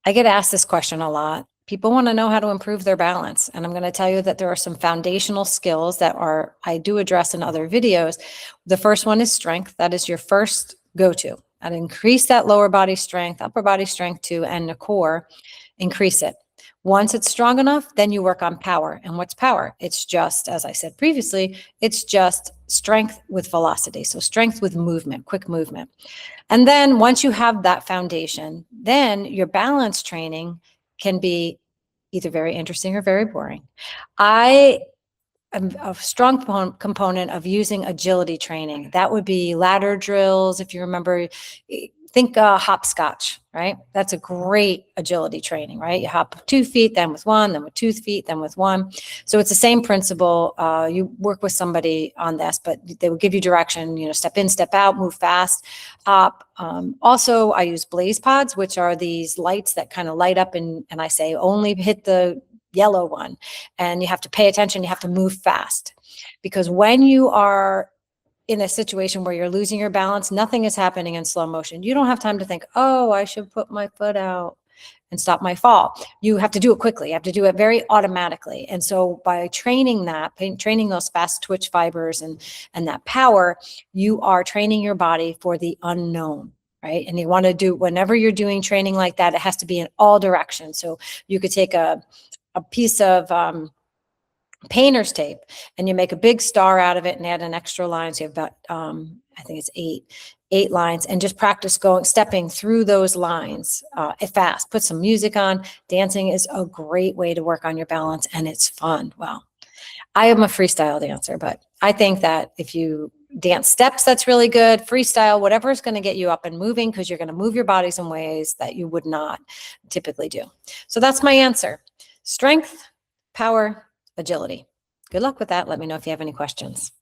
I get asked this question a lot. People want to know how to improve their balance. And I'm going to tell you that there are some foundational skills that I do address in other videos. The first one is strength. That is your first go-to. And increase that lower body strength, upper body strength too, and the core, increase it. Once it's strong enough, then you work on power. And what's power? It's just, as I said previously, it's just strength with velocity. So strength with movement, quick movement. And then once you have that foundation, then your balance training can be either very interesting or very boring. I am a strong component of using agility training. That would be ladder drills. If you remember, think hopscotch, right? That's a great agility training, right? You hop 2 feet, then with 1, then with 2 feet, then with 1. So it's the same principle. You work with somebody on this, but they will give you direction, step in, step out, move fast, hop. Also, I use BlazePods, which are these lights that kind of light up, and I say only hit the yellow one, and you have to pay attention. You have to move fast, because when you are in a situation where you're losing your balance, nothing is happening in slow motion. You don't have time to think, oh, I should put my foot out and stop my fall. You have to do it quickly. You have to do it very automatically. And so by training those fast twitch fibers and that power, you are training your body for the unknown, right? And you want to do, whenever you're doing training like that, it has to be in all directions. So you could take a piece of painter's tape and you make a big star out of it and add an extra line. So you have about, I think it's eight lines, and just practice stepping through those lines fast. Put some music on. Dancing is a great way to work on your balance, and it's fun. Well, I am a freestyle dancer, but I think that if you dance steps, that's really good. Freestyle, whatever is going to get you up and moving, because you're going to move your bodies in ways that you would not typically do. So that's my answer. Strength, power, agility. Good luck with that. Let me know if you have any questions.